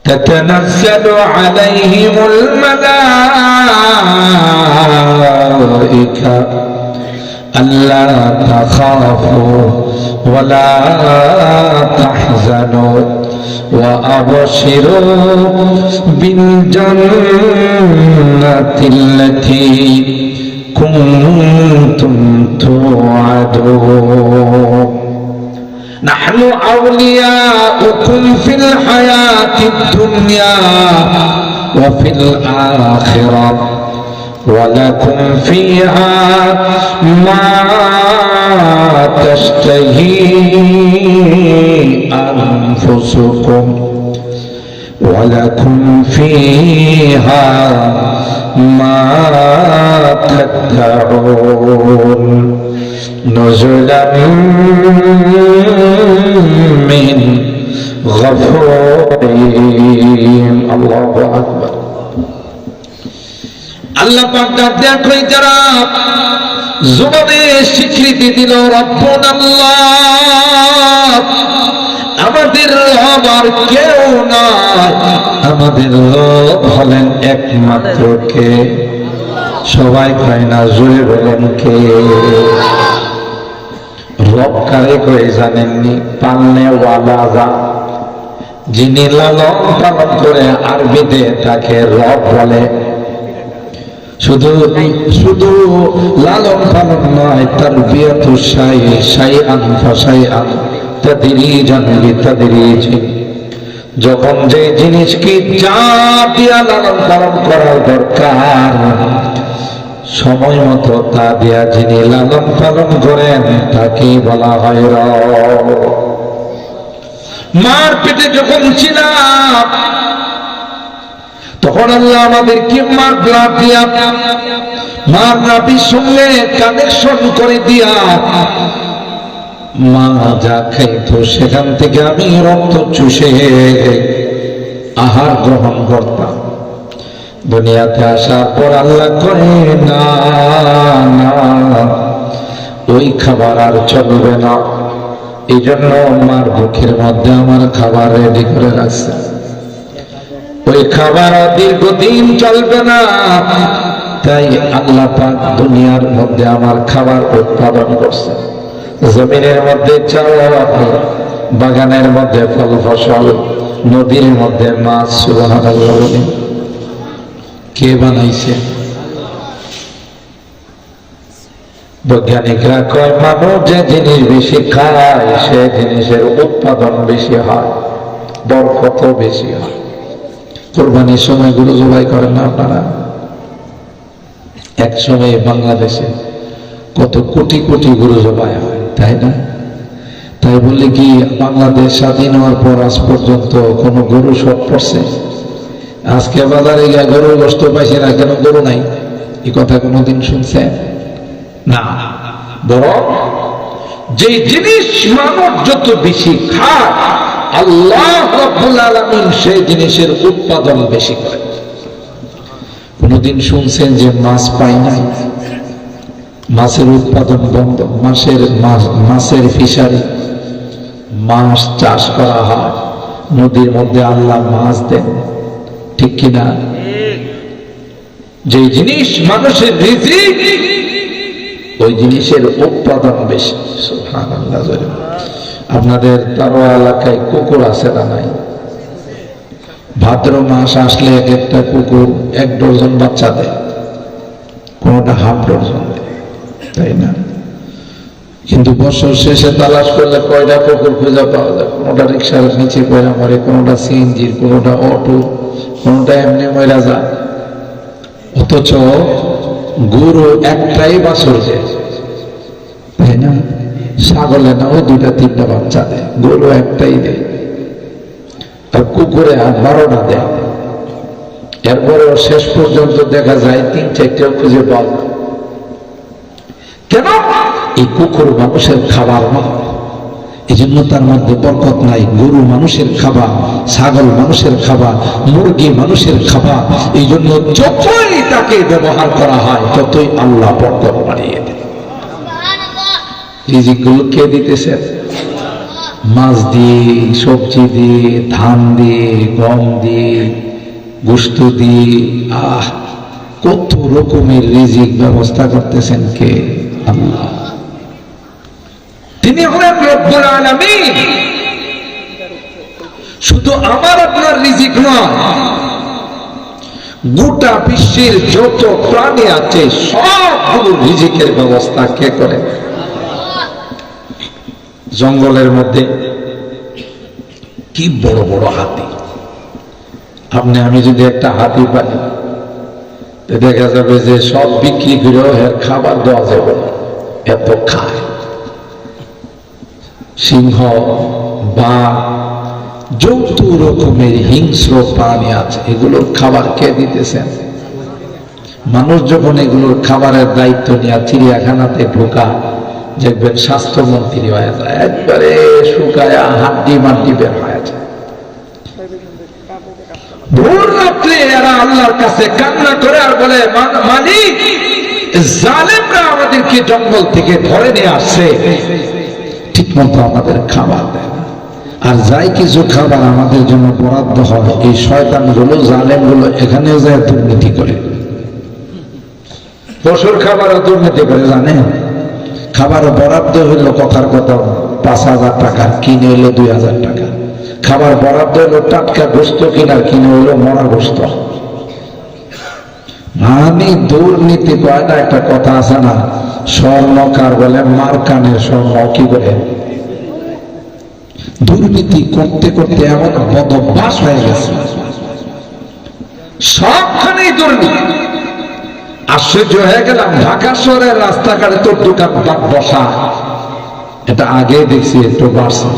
تتنزل عليهم الملائكة ألا تخافوا ولا تحزنوا وأبشروا بالجنة التي كنتم توعدون نحن أولياؤكم في الحياة الدنيا وفي الآخرة ولكم فيها ما تشتهي أنفسكم ولكم فيها ما تدعون نزلا من غفور رحيم الله أكبر আল্লাহ পাক দেখো যারা জবানে স্বীকৃতি দিল রব্বুনাল্লাহ আমাদের রব আর কেউ না আমাদের রব হলেন একমাত্র কে সবাই কয় না জোরে বলেন কে রব কারে কয় জানেননি পালনে ওয়ালা যা যিনি লালন পালন করে আরবিতে তাকে রব বলে শুধু শুধু লালন পালন নয় তারবিয়াতু শাইআন ফাশাইআন তাদরিজান লিতাদরিজি যখন যে জিনিসকে যা দিয়া লালন পালন করা দরকার সময় মতো তা দিয়া যিনি লালন পালন করেন তাকে বলা হয় রব মার পেটে যখন ছিলাম তখন আল্লাহ আমাদেরকে মার ব্লাড দিয়া মার নাভির সঙ্গে কানেকশন করে দিয়া মা যা খাইতো সেখান থেকে আমি রক্ত চুষে আহার গ্রহণ করতাম দুনিয়াতে আসার পর আল্লাহ করে না না ওই খাবার আর চলবে না এই জন্য মার বুকের মধ্যে আমার খাবার রেডি করে রাখছে ওই খাবার দীর্ঘদিন চলবে না তাই আল্লাহ পাক দুনিয়ার মধ্যে আমার খাবার উৎপাদন করছে জমিনের মধ্যে চাল বাগানের মধ্যে ফল ফসল নদীর মধ্যে মাছ সুবহানাল্লাহ কে বানাইছে বৈজ্ঞানিকরা কয় মানব যে জিনিস বেশি খায় সে জিনিসের উৎপাদন বেশি হয় বরকত বেশি হয় কোরবানির সময় গরু জবাই করেন না আপনারা এক সময় বাংলাদেশে কত কোটি কোটি গরু জবাই হয় তাই না তাই বললে কি বাংলাদেশ স্বাধীন হওয়ার পর আজ পর্যন্ত কোনো গরু শর্ট পড়ছে আজকে বাজারে গিয়ে গরুর গোশত পাইছে না কেন গরু নাই এই কথা কোনোদিন শুনছেন না বরং যে জিনিস মানব যত বেশি খায় আল্লাহ রাব্বুল আলামিন সেই জিনিসের উৎপাদন বেশি করে কোনদিন শুনছেন যে মাছ পায় নাই মাছের উৎপাদন বন্ধ মাছের ফিশারি মাছ চাষ করা হয় নদীর মধ্যে আল্লাহ মাছ দেন ঠিক কিনা যে জিনিস মানুষের রিজিক ওই জিনিসের উৎপাদন বেশি সুবহানাল্লাহ আপনাদের তারো এলাকায় কুকুর আছে না নাই ভাদ্র মাস আসলে এক একটা কুকুর 1 ডজন বাচ্চা দেয় কোনটা হাফ ডজন দেয় তাই না কিন্তু বছর শেষে তালাশ করলে কয়টা কুকুর খুঁজে পাওয়া যায় কোনটা রিক্সার নিচে পয়রা মরে কোনটা সিএনজির কোনটা অটো কোনটা এমনি মরা যায় অথচ গরু একটাই বাছুর দেয় তাই না ছাগলে না ও 2-3টা বাচ্চা দেয় গরু একটাই দেয় আর কুকুরে 12টা দেয় এরপরেও শেষ পর্যন্ত দেখা যায় 3-4টা খুঁজে পাওয়া কেন এই কুকুর মানুষের খাবার না এই জন্য তার মধ্যে বরকত নাই গরু মানুষের খাবার ছাগল মানুষের খাবার মুরগি মানুষের খাবার এই জন্য যতই তাকে ব্যবহার করা হয় ততই আল্লাহ বরকত বাড়িয়ে দেন রিজিকগুলো কে দিতেছেন মাছ দিয়ে, সবজি দিয়ে, ধান দিয়ে, গম দিয়ে, গোশত দিয়ে, কত রকমের রিজিক ব্যবস্থা করতেছেন কে? আল্লাহ। তিনি হলেন রব্বুল আলামিন। শুধু আমার আপনার রিজিক নয়, গোটা বিশ্বের যত প্রাণী আছে সবগুলো রিজিকের ব্যবস্থা কে করে? জঙ্গলের মধ্যে কি বড় বড় হাতি, আমি যদি একটা হাতি পাই, দেখা যাবে যে সব বিক্রি করেও এর খাবার দেওয়া যাবে না, এত খায়। সিংহ, বাঘ, যত রকমের হিংস্র প্রাণী আছে, এগুলোর খাবার কে দিতেছেন? মানুষ যখন এগুলোর খাবারের দায়িত্ব নিয়ে চিড়িয়াখানাতে ঢোকা, দেখবেন স্বাস্থ্যমন্ত্রী হয়ে যায়, একবারে শুকায়া হাড্ডি মাড্ডি বের হয়ে যায়। ভোর রাত্রে এরা আল্লাহর কাছে কান্না করে আর বলে, মালিক, জালেমরা আমাদেরকে জঙ্গল থেকে ধরে নিয়ে আসছে, ঠিক মতো আমাদের খাবার দেয় না, আর যাই কিছু খাবার আমাদের জন্য বরাদ্দ হয়, এই শয়তানগুলো, জালেমগুলো এখানে যায় দুর্নীতি করে। পশুর খাবারও দুর্নীতি করে, জানেন? খাবার বরাদ্দ হইল কথার কথা 5,000 টাকা, কিনে হইলো 2,000 টাকা। খাবার বরাদ্দ হইলো টাটকা গোস্ত কিনার, কিনে হইলো মরা গোস্ত। দুর্নীতি কয় না, একটা কথা আছে না, স্বর্ণকার বলে মার কানের স্বর্ণ, কি বলে? দুর্নীতি করতে করতে এমন বদভ্যাস হয়ে গেছে, সবখানেই দুর্নীতি। আশ্চর্য হয়ে গেলাম, ঢাকা শহরের রাস্তাঘাটে তো দোকানপাট বসা, এটা আগে দেখছি, একটু বাড়ছে।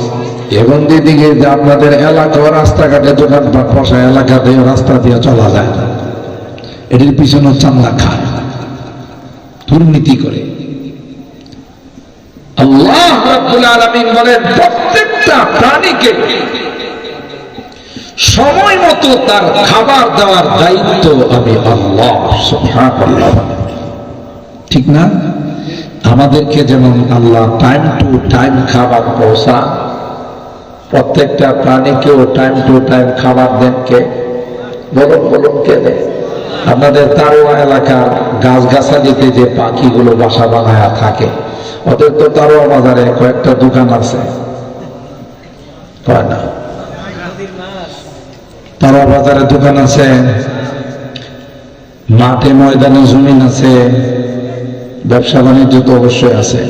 এবং দিদিকে যে আপনাদের এলাকা রাস্তাঘাটে দোকানপাট বসা, এলাকা দিয়ে রাস্তা দিয়ে চলা যায় না, এটির পিছনে চান্দা খায়, দুর্নীতি করে। আল্লাহ রাব্বুল আলামিন বলেন, প্রত্যেকটা প্রাণীকে সময় মতো তার খাবার দেওয়ার দায়িত্ব আমি আল্লাহ সুবহানাল্লাহ। ঠিক না? আমাদেরকে যেমন আল্লাহ টাইম টু টাইম খাবার পৌঁছা, প্রত্যেকটা প্রাণীকেও টাইম টু টাইম খাবার দেন কে? বলুন কে দেয়? আপনাদের তারোয়া এলাকার গাছগাছালিতে যে পাখিগুলো বাসা বানায়া থাকে, ওদের তো তারোয়া বাজারে কয়েকটা দোকান আছে, কয় না? তারোয়া বাজারে দোকান আছে, মাঠে ময়দানে জমিন আছে, ব্যবসা বাণিজ্য তো অবশ্যই আছে,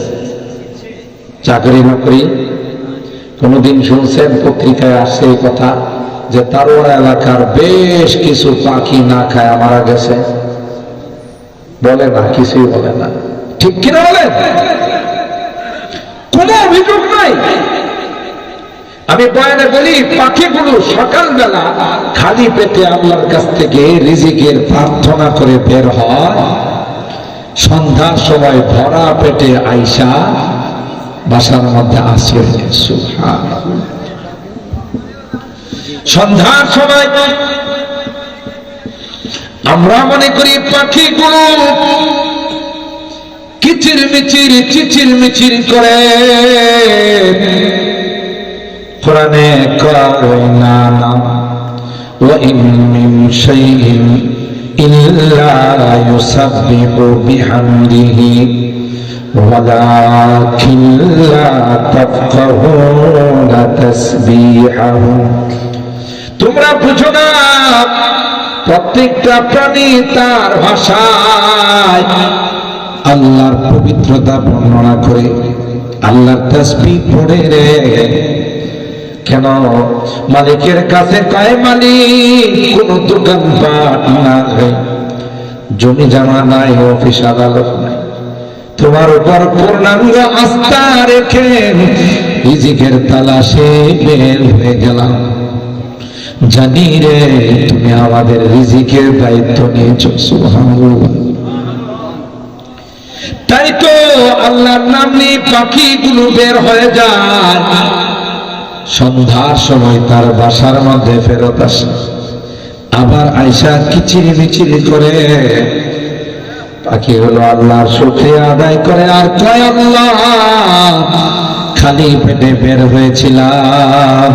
চাকরি নকরি। কোনদিন শুনছেন পত্রিকায় আসছে এই কথা যে তারোয়া এলাকার বেশ কিছু পাখি না খায় মারা গেছে? বলে না, কিছুই বলে না, ঠিক কিনা বলেন? কোনো অভিযোগ নাই। আমি বয়ানে বলি, পাখিগুলো সকালবেলা খালি পেটে আল্লাহর কাছ থেকে রিজিকের প্রার্থনা করে বের হয়, সন্ধ্যার সময় ভরা পেটে আইসা বাসার মধ্যে আশ্রয় নেয়। সুবহানাল্লাহ। সন্ধ্যার সময় আমরা মনে করি পাখিগুলো কিচির মিচির চিচির মিচির করে, কোরআনে কয় না, ওয়া ইন মিন শাইইন ইল্লা ইউসাব্বিহু বিহামদিহি ওয়ালাকিন লা তাফকাহুনা তাসবিহাহু। তোমরা বুঝো না, প্রত্যেকটা প্রাণী তার ভাষায় আল্লাহর পবিত্রতা বর্ণনা করে, আল্লাহর তাসবিহ পড়ে রে। কেন? মালিকের কাছে কয়, মালিক, কোন দোকানপাট নাই, জমি জমা নাই, অফিস আদালত নাই, তোমার উপর পূর্ণাঙ্গ আস্থা রেখে রিজিকের তালাশে বের হয়ে গেলাম, জানি রে তুমি আমাদের রিজিকের দায়িত্ব নিয়েছো। সুবহানাল্লাহ। তাই তো আল্লাহর নাম নিয়ে পাখিগুলো বের হয়ে যায়, সন্ধ্যার সময় তার বাসার মধ্যে ফেরত আসে, আবার আয়সা কিচিরি মিচিরি করে পাখিগুলো আল্লাহর শুকরিয়া আদায় করে আর কয়, আল্লাহ, খালি পেটে বের হয়েছিলাম,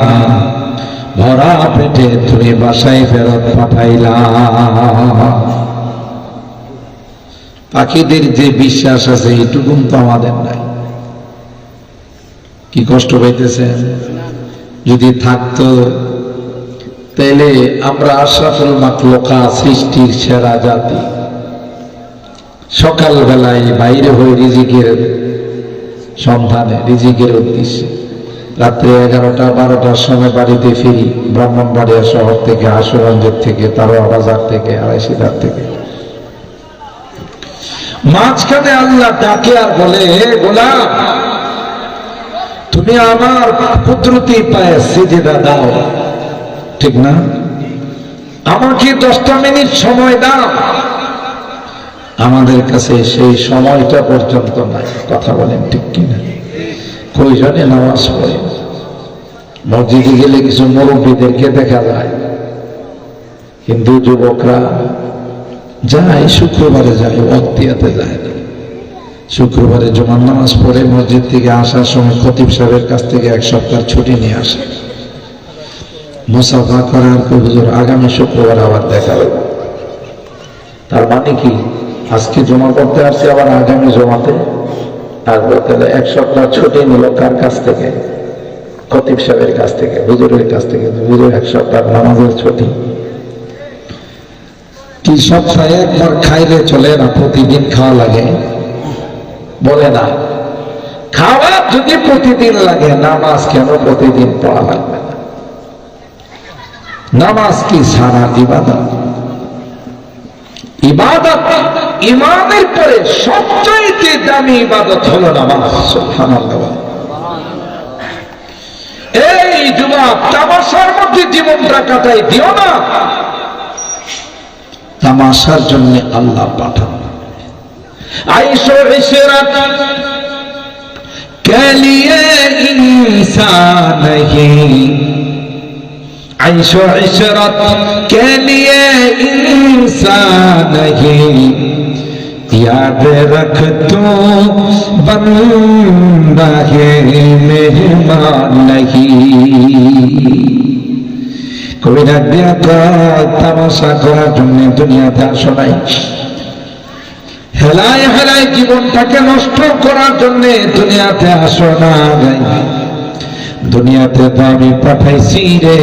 ভরা পেটে তুমি বাসায় ফেরত পাঠাইলাম। পাখিদের যে বিশ্বাস আছে এইটুকুন তো আমাদের নাই। কি কষ্ট পাইতেছেন? যদি থাকতো তাইলে আমরা আশরাফুল মাখলুকা, সৃষ্টির সেরা জাতি, সকাল বেলায় বাইরে হয়ে রিজিকের সন্ধানে, রিজিকের উদ্দেশ্যে রাত্রে 11টা 12টার সময় বাড়িতে ফিরি, ব্রাহ্মণবাড়িয়া শহর থেকে, আশুগঞ্জের থেকে, তারোয়া বাজার থেকে, আড়াইশিদার থেকে। মাঝখানে আল্লাহ ডাকে আর বলে, গোলাম তুমি আমার কুদরতি পায়ে সিজদা দাও, ঠিক না? আমাকে 10টা মিনিট সময় দাও। আমাদের কাছে সেই সময়টা পর্যন্ত নাই। কথা বলেন ঠিক কিনা? কয়জনে নামাজ পড়ে? মসজিদে গেলে কিছু মুরব্বীদেরকে দেখা যায়, হিন্দু যুবকরা যায়, শুক্রবারে যায়, ওয়াক্তিয়াতে যায় না। শুক্রবারে জুমার নামাজ পড়ে মসজিদ থেকে আসার সময় খতিব সাহেবের কাছ থেকে 1 সপ্তাহ ছুটি নিয়ে আসে, মুসাফা করার হুজুর আগামী শুক্রবার আবার দেখা হবে। তার মানে কি? আজকে জমা করতে আসছে, আবার আগামী জমাতে আসবে। তাহলে 1 সপ্তাহ ছুটি নিল কার কাছ থেকে? খতিব সাহেবের কাছ থেকে, হুজুরের কাছ থেকে। হুজুর 1 সপ্তাহ নামাজের ছুটি। কি সপ্তাহে একবার খাইলে চলে না? প্রতিদিন খাওয়া লাগে? বলে না। খাওয়া যদি প্রতিদিন লাগে, নামাজ কেন প্রতিদিন পড়া লাগবে না? নামাজ কি সারা ইবাদত? ইবাদত, ইমানের পরে সবচাইতে দামি ইবাদত হলো নামাজ। সুবহানাল্লাহ। এই যুবক, তামাশার মধ্যে জীবনটা কাটাই দিও না। তামাশার জন্য আল্লাহ পাঠান। আইশো ইশরাত কে লিয়ে ইনসান হি, আইশো ইশরাত কে লিয়ে ইনসান হি, याद रख तू बंदा है मेहमान नहीं। কবি ডাক দিয়া কয়, তামাশা করার জন্য দুনিয়াতে আসো নাই, হেলায় হেলায় জীবনটাকে নষ্ট করার জন্য দুনিয়াতে আসো না। দুনিয়াতে তো আমি পাঠাইছি রে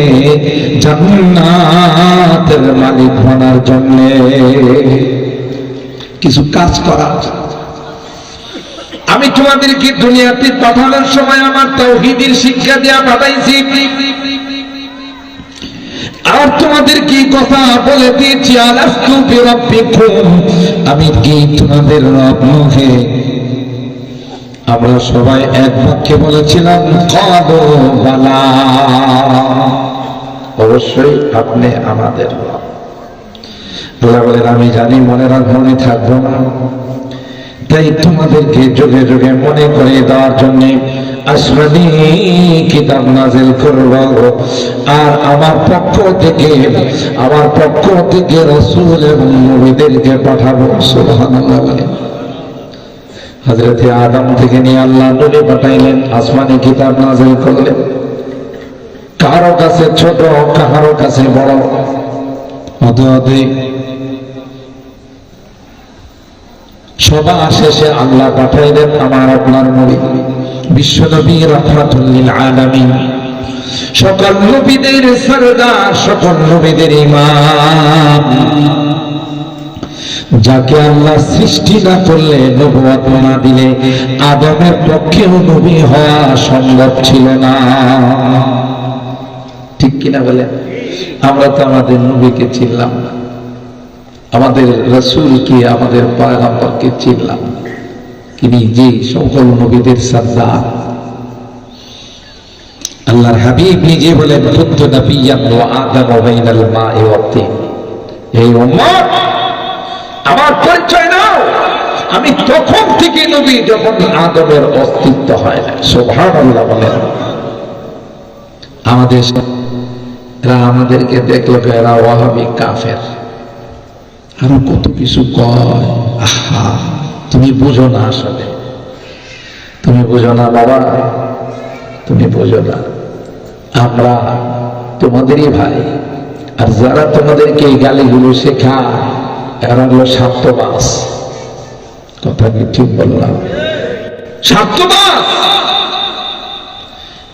জান্নাতের মালিক হওয়ার জন্য, কিছু কাজ করা। আমি তোমাদেরকে দুনিয়াতে পাঠানোর সময় আমার তাওহীদের শিক্ষা দিয়া পাঠাইছি, আর তোমাদের কি কথা বলে দিয়েছি, আলাস্তু বিরাব্বিকুম, আমি কি তোমাদের রব নহে? আমরা সবাই এক বাক্যে বলেছিলাম, ক্বালু বালা, অবশ্যই আপনি আমাদের রব। আল্লাহ বলেন, আমি জানি মনে রাখবো, মনে থাকবো না, তাই তোমাদেরকে যুগে যুগে মনে করে দেওয়ার জন্য আসমানি কিতাব নাযিল করব, আর আমার পক্ষ থেকে রাসূল এবং নবীদেরকে পাঠাবো। সুবহানাল্লাহ। বলেন, হযরত আদম থেকে নিয়ে আল্লাহ নবী পাঠাইলেন, আসমানি কিতাব নাযিল করলেন। কারো কাছে ছোট, কারো কাছে বড়, হতে সবার শেষে আল্লাহ পাঠাইলেন আমার আপনার নবী, বিশ্বনবী রাহমাতুল লিল আলামিন, সকল নবীদের সরদার, সকল নবীদের ইমাম, যাকে আল্লাহ সৃষ্টি না করলে, নবুয়ত না দিলে আদমের পক্ষেও নবী হওয়া সম্ভব ছিল না। ঠিক কিনা বলেন? আমরা তো আমাদের নবীকে চিনলাম না, আমাদের রাসূলকে, আমাদের পয়গম্বরকে চিনলাম। তিনি যে সকল নবীদের সরদার। আল্লাহর হাবিব নিজে বলেন, কুনতু নাবিয়্যান ওয়া আদাম বাইনাল মা'i ওয়াত তিন। এই উম্মত, আমার পরিচয় নাও, আমি তখন থেকে নবী যখন আদমের অস্তিত্ব হয় না। সুবহানাল্লাহ। বলেন, আমাদেরকে দেখলো এরা ওয়াহাবি, কাফের, আরো কত কিছু কয়। আহা, তুমি বুঝো না, আসলে তুমি বুঝো না বাবা। তুমি বোঝো না আমরা তোমাদেরই ভাই, আর যারা তোমাদেরকে এই গালিগুলো শেখায় এরা হলো স্বার্থবাস। কথা কি ঠিক বললাম? স্বার্থবাস।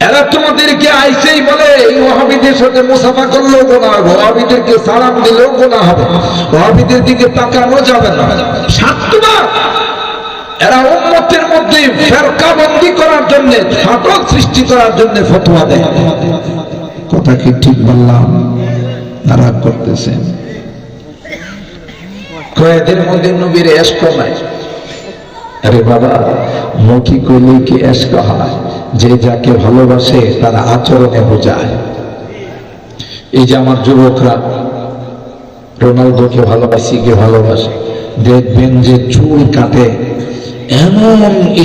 এরা তোমাদেরকে আইসেই বলে ওয়াহাবিদের সাথে মুসাফা করলেও গোনা হবে, ওয়াহাবিদেরকে সালাম দিলেও গোনা হবে, ওয়াহাবিদের দিকে তাকানো যাবে না। স্বার্থবাস। এরা উম্মতের মধ্যে ফেরকাবন্দি করার জন্য, ফাটল সৃষ্টি করার জন্য ফতোয়া দেয়। কথা কি ঠিক বললাম? নারাজ করতেছেন। কয়েকদিন মধ্যে নবীর এশক নাই। আরে বাবা, মুখী কইলে কি এশক হয়? যে যাকে ভালোবাসে তার আচরণে বোঝায়। এই যে আমার যুবকরা রোনালদোকে ভালোবাসিকে ভালোবাসে, দেখবেন যে চুল কাটে এমন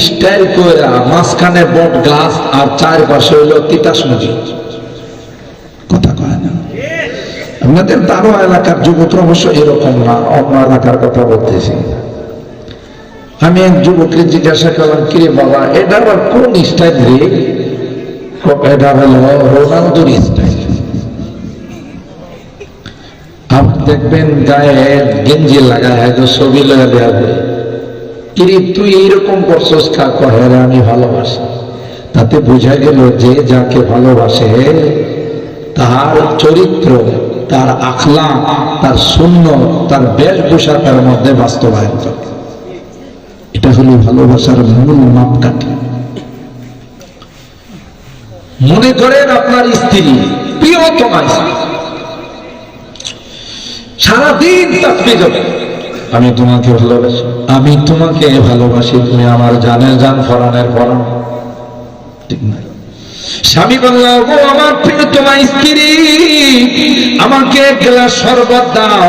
স্টাইল করে, মাঝখানে বট গাছ আর চারপাশে হইল তিতাস নদী। কথা কয় না? আপনাদের তারও এলাকার যুবকরা অবশ্য এরকম না, অন্য এলাকার কথা বলতেছি। আমি এক যুবককে জিজ্ঞাসা করলাম, কিরে বাবা এটা আবার কোন স্টাইল রে? এটা হলো রোনালদোর স্টাইল। আবার দেখবেন গায়ে গেঞ্জি লাগায় হয়তো ছবি লাগা দেওয়া যায়। কিরে তুই এইরকম করছস কা? কহে আমি ভালোবাসি। তাতে বোঝা গেল যে যাকে ভালোবাসে তার চরিত্র, তার আখলাক, তার সুন্নত, তার বেশভূষা তার মধ্যে বাস্তবায়ন করে। এটা হলো ভালোবাসার মূল মাপকাঠি। মনে করেন আপনার স্ত্রী, প্রিয়তমা স্ত্রী, সারাদিন তাসবিহ জপে, আমি তোমাকে ভালোবাসি, আমি তোমাকে ভালোবাসি, তুমি আমার জানের জান, ফরানের ফরান। ঠিক না? স্বামী বলল, ও আমার প্রিয়তমা স্ত্রী, আমাকে এক গ্লাস শরবত দাও,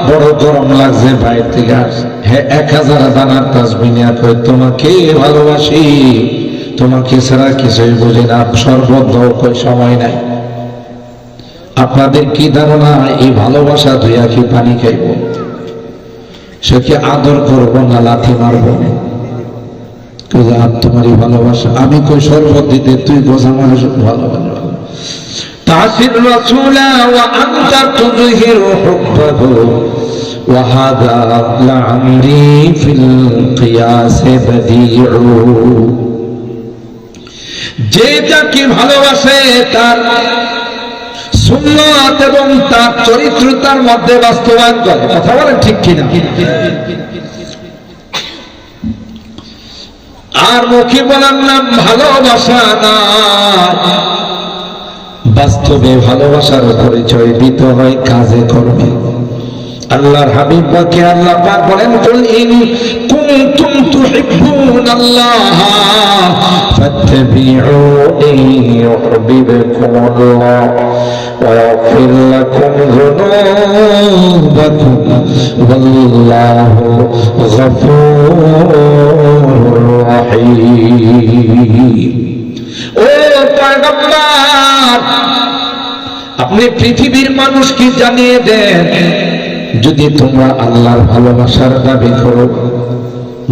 বড় গরম লাগছে বাইরে থেকে আসে। হ্যাঁ, 1000 দানার তাসবিহ নিয়ে কই তোমাকে ভালোবাসি, তোমাকে ছাড়া কিছুই বুঝি না, শরবত দাও। কই সময় নাই। আপনাদের কি ধারণা এই ভালোবাসা ধুইয়া কি পানি খাইব? সে কি আদর করবো না লাথি মারবো? তোমারই ভালোবাসা, আমি কই শরবত দিতে, তুই বোঝা মানুষ ভালোবাসা। তাসির রাসূলা ওয়া আনতা তুযহিরু হুব্বাহু ওয়া হাযা লা'amরি ফিল কিয়াস বাদিউ। যে যাকে ভালোবাসে তার সুন্নাত এবং তার চরিত্র তার মধ্যে বাস্তবায়ন করে। কথা বলেন ঠিক কিনা? আর মুখে বলার নাম ভালোবাসা না, বাস্তবে ভালোবাসার পরিচয় দিতে হয় কাজে কর্মে। আল্লাহর হাবিব পাকে আল্লাহ পাক বলেন, কুল ইন কুনতুম তুহিব্বুনাল্লাহ ফাত্তাবিউনি ইউহিব্বুকুমুল্লাহ ওয়া ইয়াগফির লাকুম যুনুবাকুম ওয়াল্লাহু গফুরুর রাহিম। ও পয়গম্বর, আপনি পৃথিবীর মানুষকে জানিয়ে দেন, যদি তোমরা আল্লাহর ভালোবাসার দাবি করো,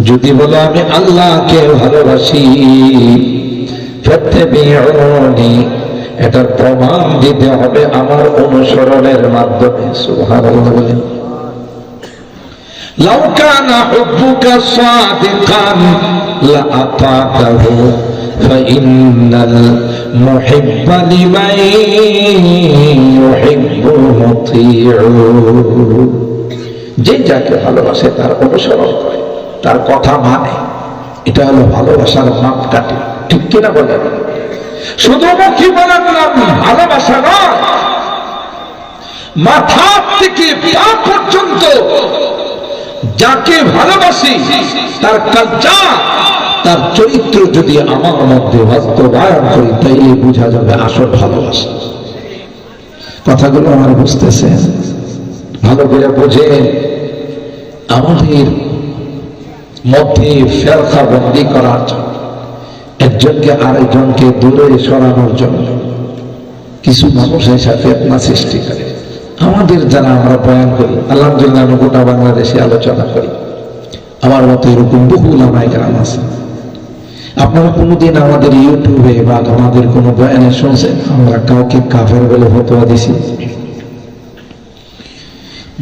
যদি বলো আমি আল্লাহকে ভালোবাসি, ফাত্তাবিউনি, এটার প্রমাণ দিতে হবে আমার অনুসরণের মাধ্যমে। সুবহানাল্লাহ বলেন। লাউ কানা হুব্বুকা সাদিকান লা আতাতাহু ফাইন্নাল মুহিব্বা লিমান ইউহিব্বু মুতিউ। যে যাকে ভালোবাসে তার অনুসরণ করে, তার কথা মানে, এটা হলো ভালোবাসার মাপকাঠি। ঠিক কিনা বলেন? শুধু মুখে বলার নাম ভালোবাসা নয়, মাথা থেকে পা পর্যন্ত যাকে ভালোবাসি তার কালচার, তার চরিত্র যদি আমার মধ্যে বাস্তবায়ন করি, তাইলে বোঝা যাবে আসল ভালোবাসা। কথাগুলো আমার বুঝতেছেন? ভালো করে বোঝেন। আমাদের মধ্যে ফেরকা বন্দি করার জন্য, একজনকে আরেকজনকে দূরে সরানোর জন্য কিছু মানুষ এসে ফিতনা সৃষ্টি করে। আমাদের যারা আমরা বয়ান করি, আলহামদুলিল্লাহ আমি গোটা বাংলাদেশে আলোচনা করি, আমার মতো এরকম বহু উলামায়ে কেরাম আছে। আপনারা কোনোদিন আমাদের ইউটিউবে বা আমাদের কোনো বয়ানে শুনছেন আমরা কাউকে কাফের বলে ফতোয়া দিছি?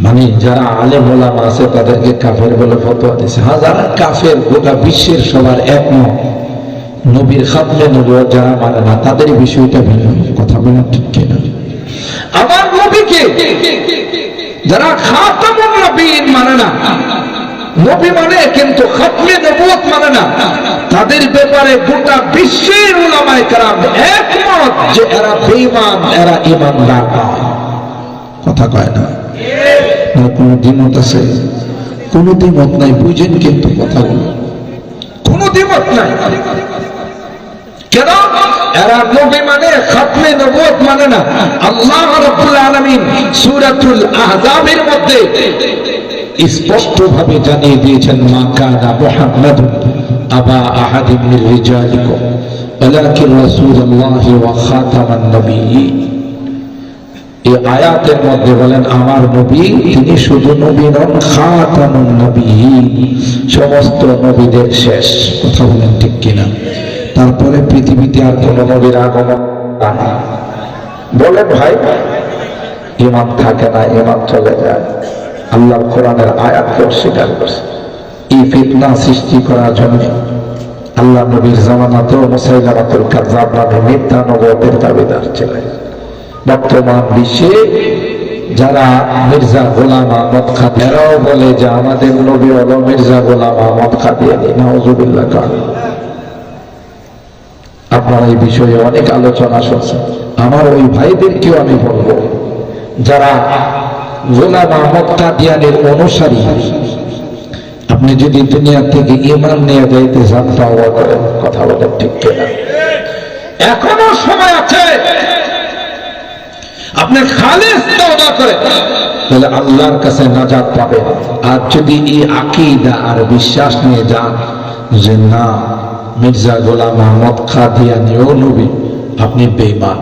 মানে যারা আলেম ওলামা আছে তাদেরকে কাফের বলে ফতোয়া দিছে। হ্যাঁ, যারা কাফের গোটা বিশ্বের সবার একমত, নবীর খাতমে নবুয়ত যারা মানে না তাদের বিষয়টা ভিন্ন। কথা বলা ঠিক কিনা? আমার নবীকে যারা খাতামুন নবীন মানে না, নবী মানে কিন্তু খাতমে নবুয়ত মানে না, তাদের ব্যাপারে গোটা বিশ্বের উলামায়ে কেরাম একমত যে এরা বেঈমান, এরা ঈমানদার নয়। কথা কয় না? কোনো দ্বিমত আছে? কোনো দ্বিমত নাই। বুঝেন কিন্তু কথাগুলো, কোনো দ্বিমত নাই। কেন? এরা নবী মানে খাতমে নবুয়ত মানে না। আল্লাহ রাব্বুল আলামিন সূরাতুল আহজাবের মধ্যে স্পষ্টভাবে জানিয়ে দিয়েছেন, মা কানা মুহাম্মাদুন আবা আহাদিন মির রিজালিকুম ওয়ালাকিন রাসূলুল্লাহি ওয়া খাতামান নবিয়্যিন। এই আয়াতের মধ্যে বলেন আমার নবী তিনি শুধু নবী নন, খাতামুন নবিয়্যিন, সমস্ত নবীদের শেষ। কথা বলেন ঠিক কিনা? তারপরে পৃথিবীতে আর কোন নবীর আগমন নাই। বলে ভাই, ঈমান থাকে না, ঈমান চলে যায়। আল্লাহর কোরআনের আয়াতকে অস্বীকার করছে। এই ফিতনা সৃষ্টি করার জন্য আল্লাহ নবীর জামানাতেও মুসাইলামাতুল কাযযাব নামে মিথ্যা নবুয়তের দাবিদার ছিলেন। বর্তমান বিশ্বে যারা মির্জা গোলাম আহমদ খান, এরাও বলে যে আমাদের নবী হলো মির্জা গোলাম আহমদ কাদিয়ানী। নাউযুবিল্লাহ। আপনারা এই বিষয়ে অনেক আলোচনা শুনছেন। আমার ওই ভাইদেরকেও আমি বলবো, যারা গোলাম আহমদ কাদিয়ানীর অনুসারী, আপনি যদি দুনিয়া থেকে ঈমান নিয়ে যাইতে চান তাওবা করেন। কথা বলেন ঠিক কিনা? এখনো সময় আছে। আপনি খালিস তাওবা করেন, তাহলে আল্লাহর কাছে নাজাত পাবেন। আর যদি এই আকীদা আর বিশ্বাস নিয়ে যান যে না মির্জা গোলাম আহমদ কাদিয়ানীও নবী, আপনি বেঈমান।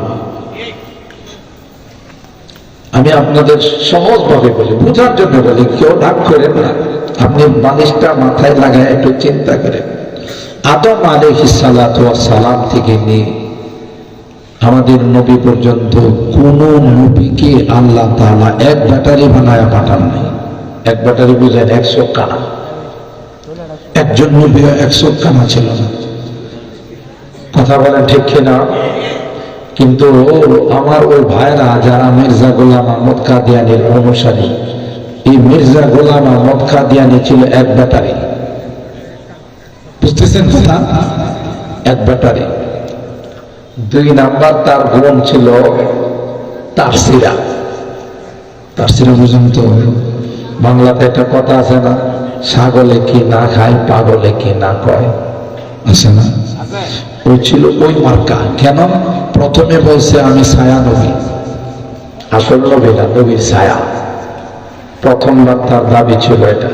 আমি আপনাদের সহজভাবে বলি, বোঝার জন্য বলি, কেউ রাগ করেন না। আপনি বালিশটা মাথায় লাগায় একটু চিন্তা করেন। আদম আলাইহিস সালাতু ওয়াস সালাম থেকে নিয়ে আমাদের নবী পর্যন্ত কোন নবীকে আল্লাহ তাআলা এক ব্যাটারি বানায়া পাঠান নাই। এক ব্যাটারি বুঝেন 100 কানা। একজন নবী 100 কানা ছিল না। কথা বলেন ঠিক কিনা? কিন্তু আমার ওই ভাইরা যারা মির্জা গোলাম আহমদ কাদিয়ানীর অনুসারী, এই মির্জা গোলাম আহমদ কাদিয়ানী ছিল এক ব্যাটারি। বুঝতেছেন কথা? এক ব্যাটারি। 2 নাম্বার তার গুণ ছিল তাফসীরা। তাফসীরা বুঝেন তো? বাংলাতে একটা কথা আছে না, ছাগলে কি না খায় পাগলে কি না কয়, আছে না? ওই ছিল ওই মার্কা। কেন? প্রথমে বলছে আমি ছায়া নবী, আসল নবী না, নবীর ছায়া। প্রথমবার তার দাবি ছিল এটা।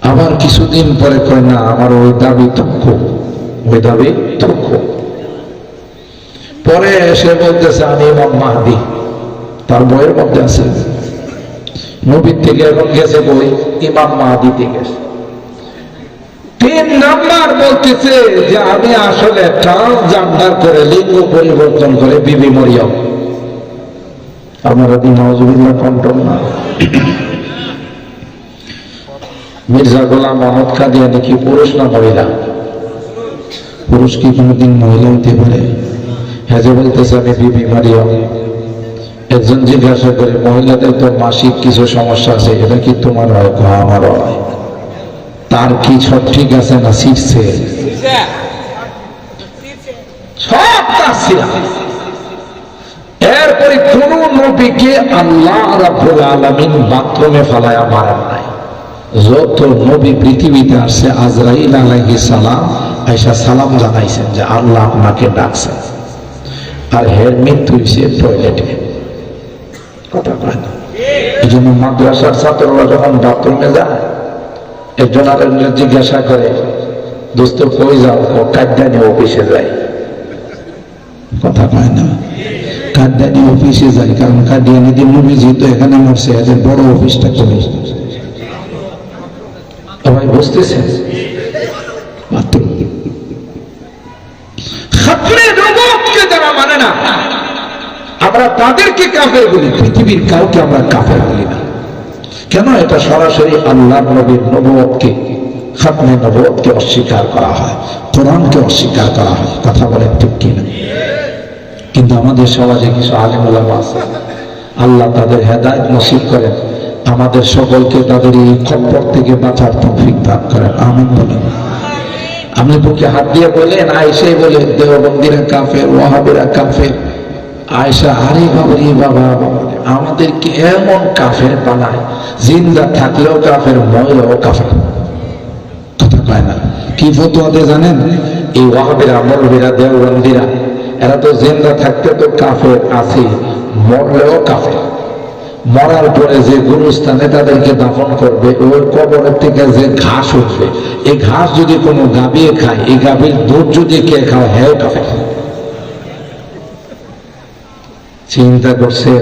আবার কিছুদিন পরে কয় না আমার ওই দাবি থুকু, ওই দাবি থুকু। পরে এসে বলতেছে আমি ইমাম মাহদী, তার বইয়ের মধ্যে আছে। নবীর থেকে এখন গেছে বই ইমাম মাহদীতে গেছে। 3 নাম্বার বলতেছে যে আমি আসলে ট্রান্সজেন্ডার করে লিঙ্গ পরিবর্তন করে বিবি মরিয়ম। আপনারা দিন নাউযুবিল্লাহ কন্ট্রোল না। মির্জা গোলাম আহমদ কাদিয়ানী কি পুরুষ না মহিলা? পুরুষ কি কোনোদিন মহিলা হতে পারে? হ্যাঁ, যে বলতেছে আমি বিবি মরিয়ম। একজন জিজ্ঞাসা করে মহিলাদের তো মাসিক কিছু সমস্যা আছে, এটা কি তোমার হয়? আমার হয়। তার কি সব ঠিক আছে না শিখছে? সব তাফসীর। এরপরে কোন নবীকে আল্লাহ রাব্বুল আলামিন বাথরুমে ফালায়া মারেন নাই। যত নবী পৃথিবীতে আসছে আজরাইল আলাইহিস সালাম আয়েশা সালাম জানাইছেন যে আল্লাহ আপনাকে ডাকছেন, আর হের মৃত্যু হয়েছে টয়লেটে। কথা কয় না? এই জন্য মাদ্রাসার ছাত্ররা যখন বাথরুমে যায়, একজন আরেকজন জিজ্ঞাসা করে দোস্ত কই যাও? কাদ্দানি অফিসে যাই। কথা কয় না? কাদ্দানি অফিসে যাই, কারণ কাদিয়ানীদের নবী যেহেতু এখানে মরছে, এদের বড় অফিসটা করে। সবাই বুঝতেছেন? বাথরুম আপনি নবুয়তকে যারা মানে না আমরা তাদেরকে কাফের বলি, পৃথিবীর কাউকে আমরা কাফের বলি না। কেন? এটা সরাসরি আল্লাহর নবীর নবুয়তকে, খাতমে নবুয়তকে অস্বীকার করা হয়, কোরআনকে অস্বীকার করা হয়। কথা বলেন ঠিক কিনা? কিন্তু আমাদের সমাজে কিছু আলেম ওলামা আছে, আল্লাহ তাদের হেদায়েত নসিব করেন, আমাদের সকলকে তাদের এই খপ্পর থেকে বাঁচার তৌফিক দান করেন। আমিন বলেন। আপনি বুকে হাত দিয়ে বলেন, আয়েশাই বলে দেওবন্দিরা কাফের, ওয়াহাবিরা কাফের। আয়েশা, আরে বাবা রে বাবা, আমাদেরকে এমন কাফের বানায়, জিন্দা থাকলেও কাফের, মরলেও কাফের। কথা কয় না? কি ফতোয়াতে জানেন? এই ওয়াহাবিরা, মৌলবীরা, দেওবন্দিরা, এরা তো জিন্দা থাকতে তো কাফের আছে, মরলেও কাফের। মরার পরে যে গুরুস্থানে তাদেরকে দাফন করবে, ওই কবরের থেকে যে ঘাস উঠবে, এই ঘাস যদি কোনো গাভীয়ে খায়, এই গাভীর দুধ যদি কে খায়, হ্যাঁ কাফের। চিন্তা করছেন?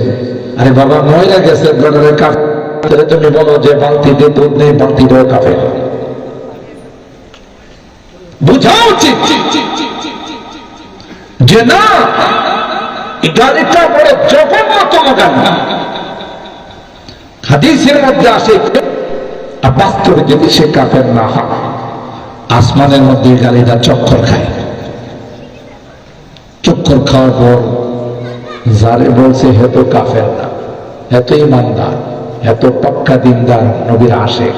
আরে বাবা, মহিলা গেছে গড়ের কাফের, তুমি বলো যে বালতিতে দুধ নেই, বালতিটাও কাফের। বুঝা উচিত যে না, এই গাড়িটা বড় জঘন্যতম গাড়ি। হাদিসের মধ্যে আসে, বাস্তবে যদি সে কাফের না হয়, আসমানের মধ্যে গাড়িটা চক্কর খায়। চক্কর খাওয়ার পর যারে বলছে হে তো কাফের না, হে তো ইমানদার, হে তো পাক্কা দিনদার, নবীর আশিক,